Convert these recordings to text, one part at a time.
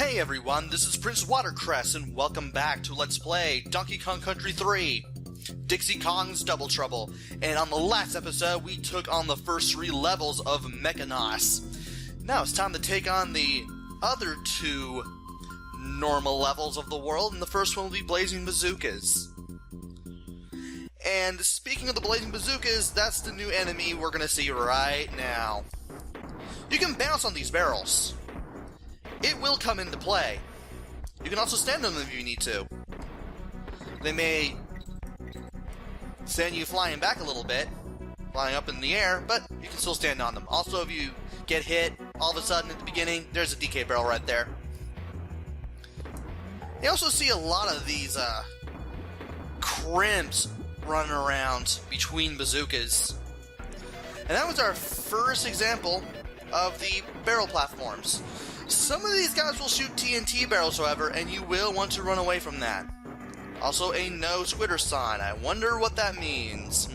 Hey everyone, this is Prince Watercress, and welcome back to Let's Play Donkey Kong Country 3, Dixie Kong's Double Trouble. And on the last episode, we took on the first 3 levels of Mekanos. Now it's time to take on the other 2 normal levels of the world, and the first one will be Blazing Bazookas. And speaking of the Blazing Bazookas, that's the new enemy we're gonna see right now. You can bounce on these barrels. It will come into play. You can also stand on them if you need to. They may send you flying back a little bit, flying up in the air, but you can still stand on them. Also, if you get hit all of a sudden at the beginning, there's a DK barrel right there. You also see a lot of these crimps running around between bazookas. And that was our first example of the barrel platforms. Some of these guys will shoot TNT barrels, however, and you will want to run away from that. Also, a no squitter sign. I wonder what that means.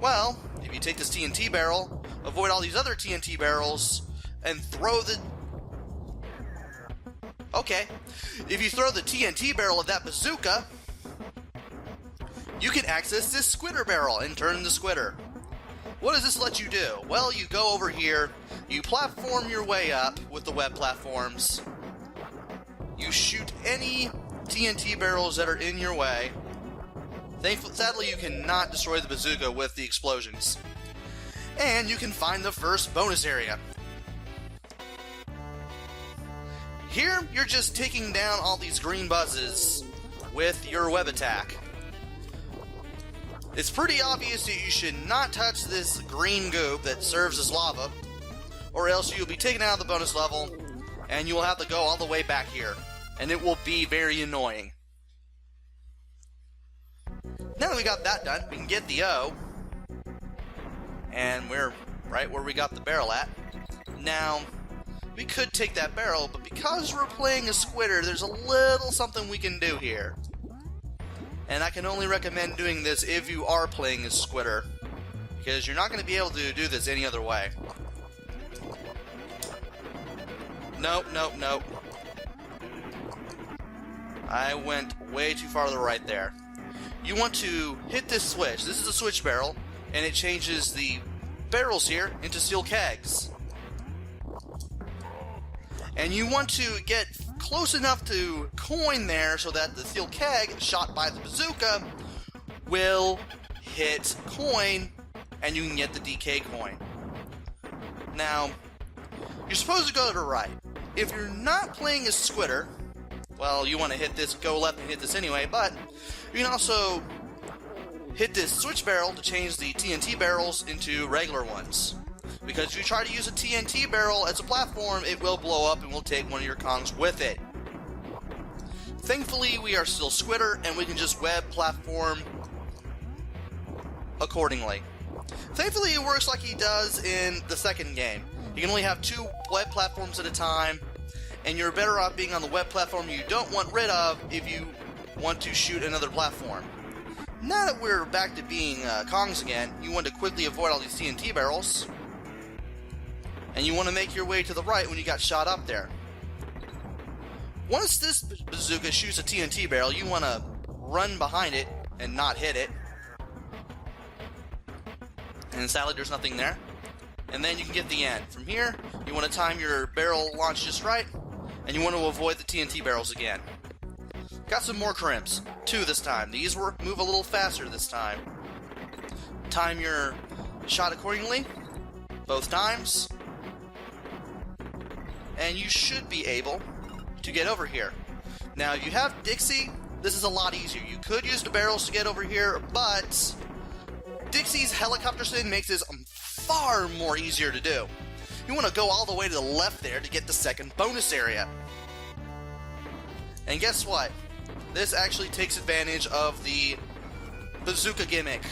Well, if you take this TNT barrel, avoid all these other TNT barrels, and throw the... Okay. If you throw the TNT barrel at that bazooka, you can access this squitter barrel and turn the squitter. What does this let you do? Well, you go over here, you platform your way up with the web platforms, you shoot any TNT barrels that are in your way. Sadly, you cannot destroy the bazooka with the explosions. And you can find the first bonus area. Here, you're just taking down all these green buzzes with your web attack. It's pretty obvious that you should not touch this green goop that serves as lava, or else you'll be taken out of the bonus level, and you will have to go all the way back here, and it will be very annoying. Now that we got that done, we can get the O, and we're right where we got the barrel at. Now, we could take that barrel, but because we're playing a squitter, there's a little something we can do here. And I can only recommend doing this if you are playing as Squitter, because you're not going to be able to do this any other way. Nope, nope, nope. I went way too far to the right there. You want to hit this switch. This is a switch barrel, and it changes the barrels here into steel kegs. And you want to get close enough to coin there so that the steel keg shot by the bazooka will hit coin, and you can get the DK coin. Now, you're supposed to go to the right. If you're not playing as Squitter, well, you want to hit this, go left and hit this anyway, but you can also hit this switch barrel to change the TNT barrels into regular ones. Because if you try to use a TNT barrel as a platform, it will blow up and will take one of your Kongs with it. Thankfully, we are still Squitter, and we can just web platform accordingly. Thankfully, it works like he does in the second game. You can only have 2 web platforms at a time, and you're better off being on the web platform you don't want rid of if you want to shoot another platform. Now that we're back to being Kongs again, you want to quickly avoid all these TNT barrels. And you want to make your way to the right when you got shot up there. Once this bazooka shoots a TNT barrel, you want to run behind it and not hit it. And sadly, there's nothing there. And then you can get the end. From here, you want to time your barrel launch just right, and you want to avoid the TNT barrels again. Got some more crimps. 2 this time. These move a little faster this time. Time your shot accordingly, both times. And you should be able to get over here. Now, if you have Dixie, this is a lot easier. You could use the barrels to get over here, but Dixie's helicopter spin makes this far more easier to do. You want to go all the way to the left there to get the second bonus area. And guess what? This actually takes advantage of the bazooka gimmick.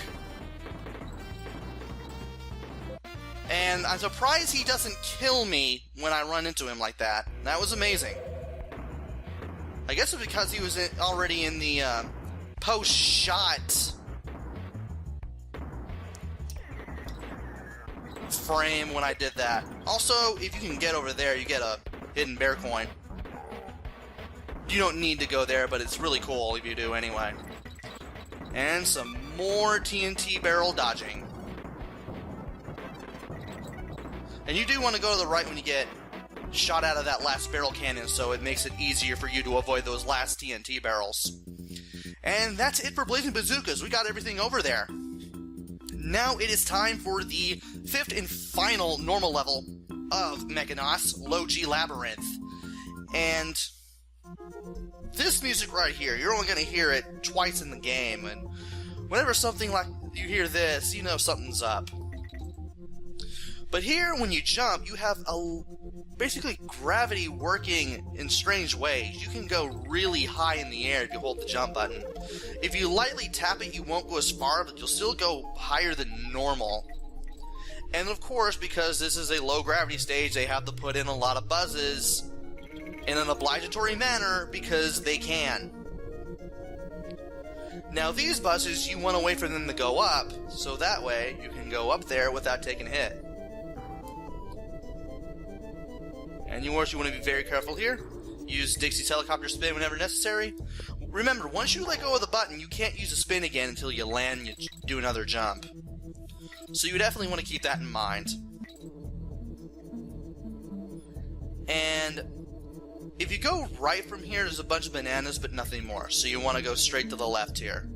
And I'm surprised he doesn't kill me when I run into him like that. That was amazing. I guess it's because he was already in the post-shot frame when I did that. Also, if you can get over there, you get a hidden bear coin. You don't need to go there, but it's really cool if you do anyway. And some more TNT barrel dodging. And you do want to go to the right when you get shot out of that last barrel cannon, so it makes it easier for you to avoid those last TNT barrels. And that's it for Blazing Bazookas. We got everything over there. Now it is time for the 5th and final normal level of Mekanos, Low G Labyrinth. And this music right here, you're only going to hear it twice in the game, and whenever something like you hear this, you know something's up. But here, when you jump, you have basically gravity working in strange ways. You can go really high in the air if you hold the jump button. If you lightly tap it, you won't go as far, but you'll still go higher than normal. And of course, because this is a low gravity stage, they have to put in a lot of buzzes in an obligatory manner because they can. Now these buzzes, you want to wait for them to go up, so that way you can go up there without taking a hit. And you want to be very careful here. Use Dixie's helicopter spin whenever necessary. Remember, once you let go of the button, you can't use a spin again until you land and you do another jump. So you definitely want to keep that in mind. And if you go right from here, there's a bunch of bananas, but nothing more. So you want to go straight to the left here.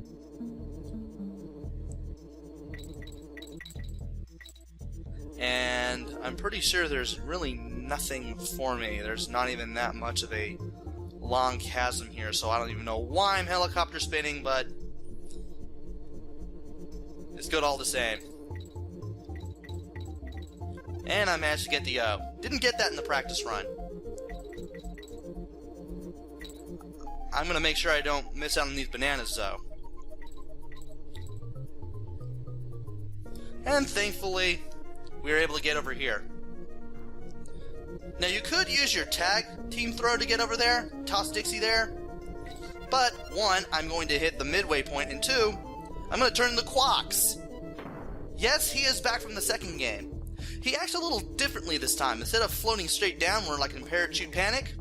And I'm pretty sure there's really nothing for me. There's not even that much of a long chasm here, so I don't even know why I'm helicopter spinning, but it's good all the same. And I managed to get the O. Didn't get that in the practice run. I'm going to make sure I don't miss out on these bananas, though. And thankfully, we were able to get over here. Now, you could use your tag team throw to get over there, toss Dixie there. But, 1, I'm going to hit the midway point, and 2, I'm going to turn the Quacks. Yes, he is back from the second game. He acts a little differently this time. Instead of floating straight downward like in Parachute Panic,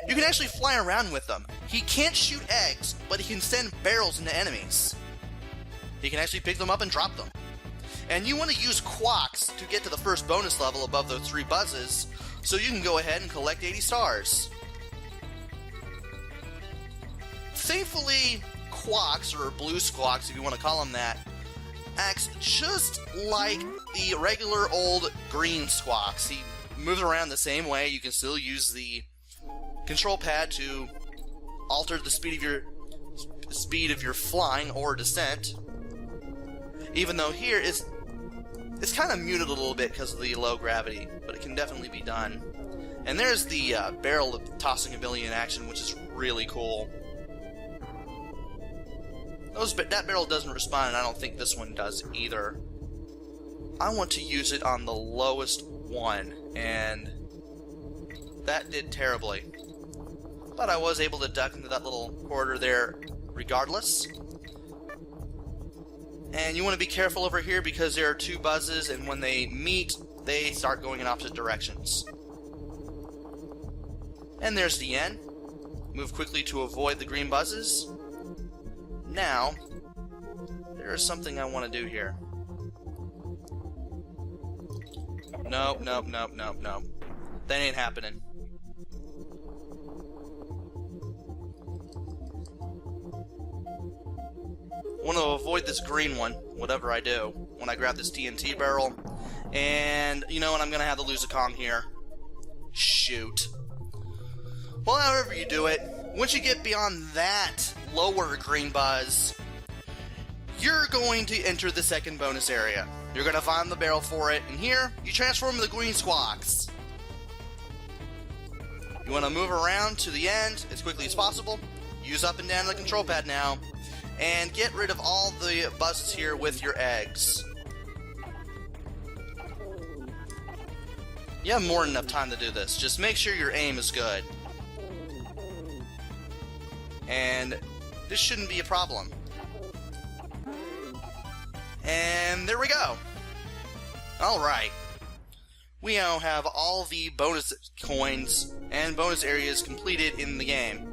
you can actually fly around with them. He can't shoot eggs, but he can send barrels into enemies. He can actually pick them up and drop them. And you want to use Quacks to get to the first bonus level above those 3 buzzes, so you can go ahead and collect 80 stars. Thankfully, Quacks, or Blue Squawks if you want to call them that, acts just like the regular old green Squawks. He moves around the same way. You can still use the control pad to alter the speed of your flying or descent. Even though here it's kind of muted a little bit because of the low gravity, but it can definitely be done. And there's the barrel tossing ability in action, which is really cool. That barrel doesn't respawn, and I don't think this one does either. I want to use it on the lowest one, and that did terribly. But I was able to duck into that little corridor there regardless. And you want to be careful over here because there are 2 buzzes, and when they meet, they start going in opposite directions. And there's the end. Move quickly to avoid the green buzzes. Now, there is something I want to do here. Nope. That ain't happening. I want to avoid this green one, whatever I do, when I grab this TNT barrel. And, you know what, I'm going to have to lose a Kong here. Shoot. Well, however you do it, once you get beyond that lower green buzz, you're going to enter the second bonus area. You're going to find the barrel for it, and here, you transform the green Squawks. You want to move around to the end as quickly as possible. Use up and down the control pad now, and get rid of all the buzzes here with your eggs. You have more than enough time to do this. Just make sure your aim is good. And this shouldn't be a problem. And there we go. Alright. we now have all the bonus coins and bonus areas completed in the game.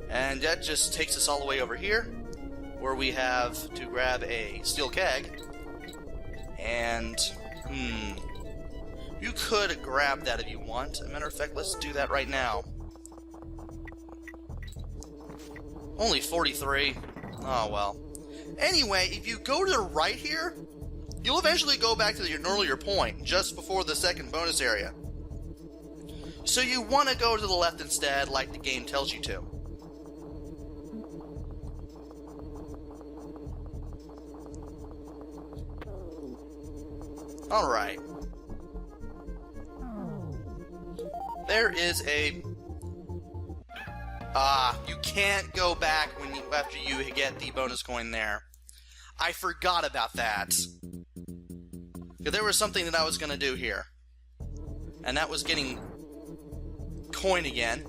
And that just takes us all the way over here, where we have to grab a steel keg. And, you could grab that if you want. As a matter of fact, let's do that right now. Only 43. Oh, well. Anyway, if you go to the right here, you'll eventually go back to your earlier point, just before the second bonus area. So you want to go to the left instead, like the game tells you to. Alright. There is a... you can't go back after you get the bonus coin there. I forgot about that. There was something that I was going to do here. And that was getting coin again.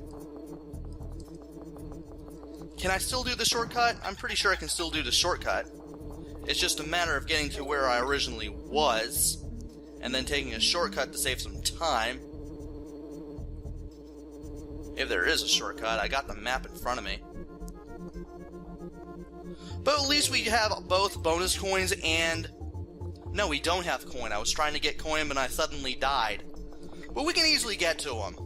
Can I still do the shortcut? I'm pretty sure I can still do the shortcut. It's just a matter of getting to where I originally was, and then taking a shortcut to save some time. If there is a shortcut, I got the map in front of me. But at least we have both bonus coins and... No, we don't have coin. I was trying to get coin, but I suddenly died. But we can easily get to them.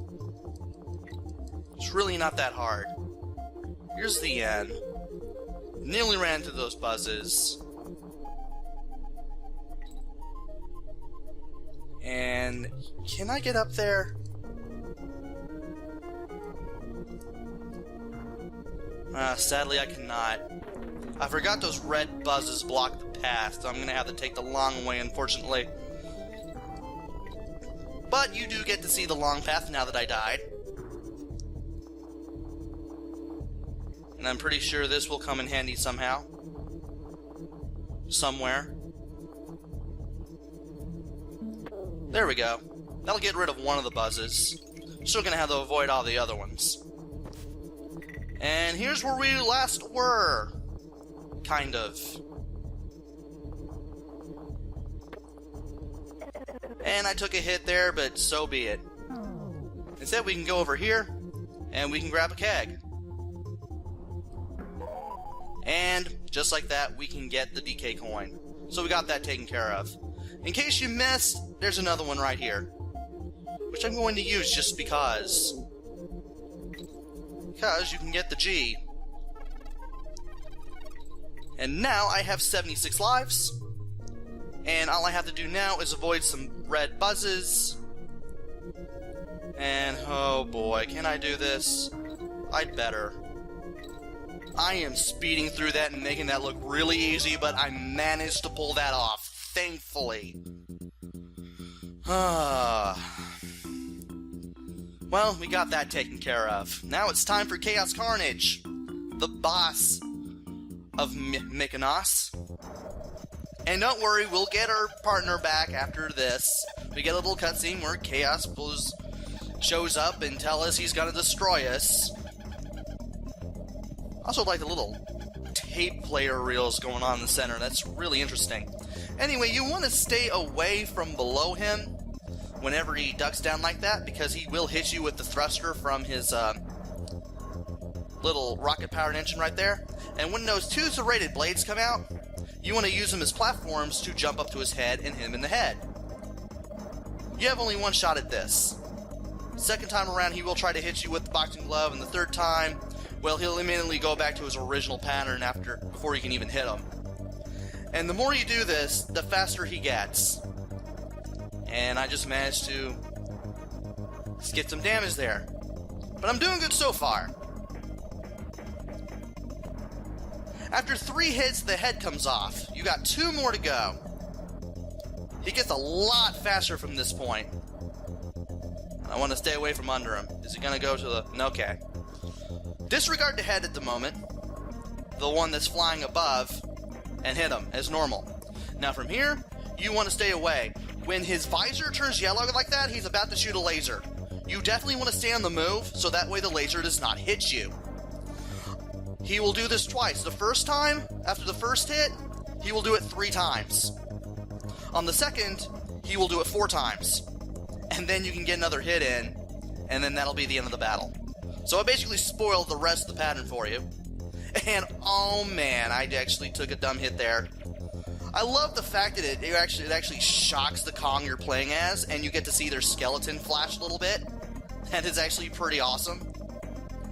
It's really not that hard. Here's the end. Nearly ran into those buzzes. And can I get up there? Sadly I cannot. I forgot those red buzzes block the path, so I'm gonna have to take the long way, unfortunately. But you do get to see the long path now that I died. And I'm pretty sure this will come in handy somehow. Somewhere. There we go. That'll get rid of one of the buzzes. Still gonna have to avoid all the other ones. And here's where we last were. Kind of. And I took a hit there, but so be it. Instead, we can go over here, and we can grab a keg. And, just like that, we can get the DK coin. So we got that taken care of. In case you missed, there's another one right here. Which I'm going to use just because. Because you can get the G. And now I have 76 lives. And all I have to do now is avoid some red buzzes. And, oh boy, can I do this? I'd better. I am speeding through that and making that look really easy, but I managed to pull that off, thankfully. Well, we got that taken care of. Now it's time for Chaos Carnage, the boss of Mekanos. And don't worry, we'll get our partner back after this. We get a little cutscene where Chaos shows up and tells us he's gonna destroy us. Also like the little tape player reels going on in the center. That's really interesting. Anyway, you want to stay away from below him whenever he ducks down like that, because he will hit you with the thruster from his little rocket-powered engine right there. And when those two serrated blades come out, you want to use them as platforms to jump up to his head and hit him in the head. You have only one shot at this. Second time around, he will try to hit you with the boxing glove, and the third time, well, he'll immediately go back to his original pattern before you can even hit him. And the more you do this, the faster he gets. And I just managed to get some damage there. But I'm doing good so far. After 3 hits, the head comes off. You got 2 more to go. He gets a lot faster from this point. I want to stay away from under him. Is he going to go to the... Okay. Disregard the head at the moment. The one that's flying above. And hit him as normal. Now from here, you want to stay away. When his visor turns yellow like that, he's about to shoot a laser. You definitely want to stay on the move, so that way the laser does not hit you. He will do this twice. The first time, after the first hit, he will do it 3 times. On the second, he will do it 4 times. And then you can get another hit in, and then that'll be the end of the battle. So I basically spoiled the rest of the pattern for you. And oh man, I actually took a dumb hit there. I love the fact that it actually shocks the Kong you're playing as, and you get to see their skeleton flash a little bit. That is actually pretty awesome.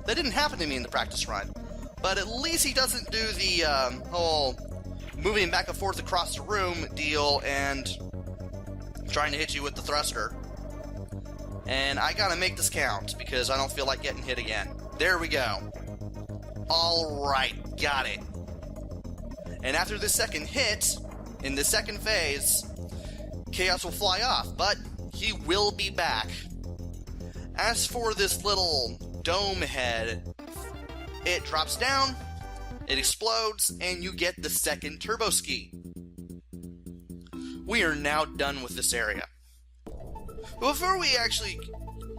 That didn't happen to me in the practice run. But at least he doesn't do the whole moving back and forth across the room deal and trying to hit you with the thruster. And I gotta make this count, because I don't feel like getting hit again. There we go. Alright, got it. And after the second hit, in the second phase, KAOS will fly off, but he will be back. As for this little dome head, it drops down, it explodes, and you get the second turbo ski. We are now done with this area. Before we actually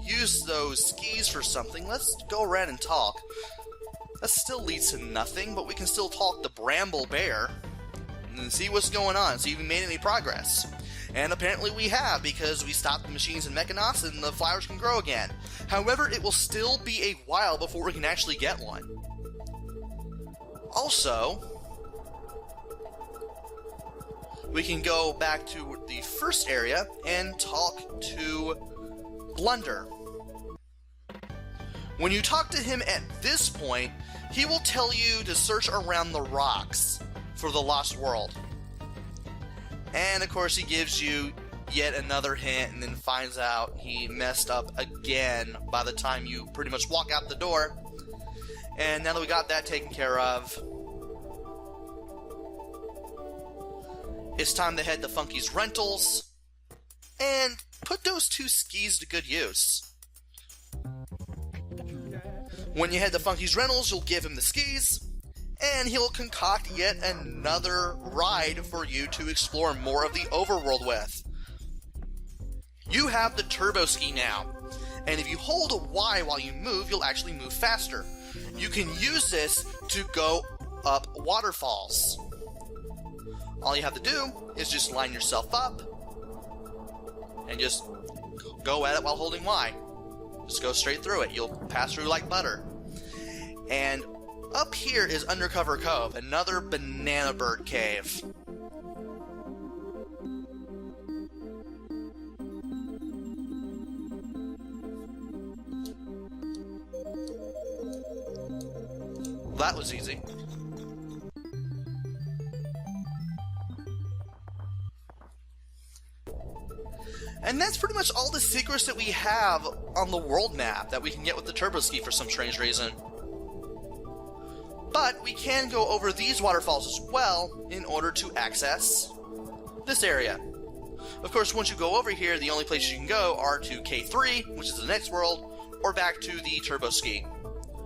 use those skis for something, let's go around and talk. That still leads to nothing, but we can still talk to Bramble Bear and see what's going on, see if we made any progress. And apparently we have, because we stopped the machines in Mekanos and the flowers can grow again. However, it will still be a while before we can actually get one. Also, we can go back to the first area and talk to Blunder. When you talk to him at this point, he will tell you to search around the rocks for the Lost World. And of course he gives you yet another hint and then finds out he messed up again by the time you pretty much walk out the door. And now that we got that taken care of, it's time to head to Funky's Rentals and put those 2 skis to good use. When you head to Funky's Rentals, you'll give him the skis, and he'll concoct yet another ride for you to explore more of the overworld with. You have the turbo ski now, and if you hold Y while you move, you'll actually move faster. You can use this to go up waterfalls. All you have to do is just line yourself up and just go at it while holding Y. Just go straight through it. You'll pass through like butter. And up here is Undercover Cove, another banana bird cave. That was easy. And that's pretty much all the secrets that we have on the world map that we can get with the turbo ski for some strange reason. But we can go over these waterfalls as well in order to access this area. Of course, once you go over here, the only places you can go are to K3, which is the next world, or back to the turbo ski.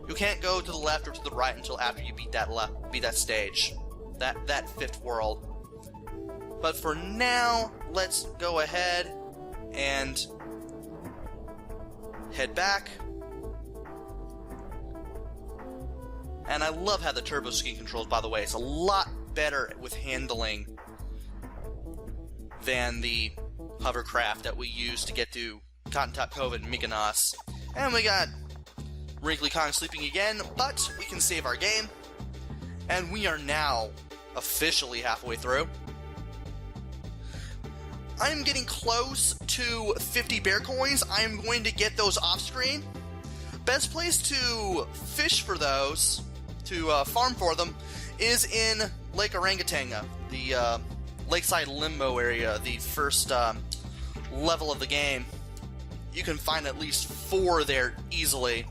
You can't go to the left or to the right until after you beat that stage, that 5th world. But for now, let's go ahead and head back. And I love how the turbo ski controls, by the way. It's a lot better with handling than the hovercraft that we used to get to Cotton Top Cove and Mekanos. And we got Wrinkly Kong sleeping again, but we can save our game. And we are now officially halfway through. I'm getting close to 50 bear coins. I'm going to get those off screen. Best place to fish for those, to farm for them, is in Lake Orangutanga, the Lakeside Limbo area, the first level of the game. You can find at least 4 there easily.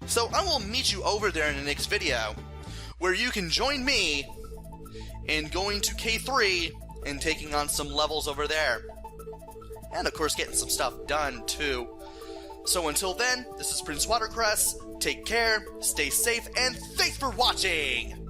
So I will meet you over there in the next video, where you can join me in going to K3 and taking on some levels over there. And of course getting some stuff done too. So until then, this is Prince Watercress. Take care, stay safe, and thanks for watching!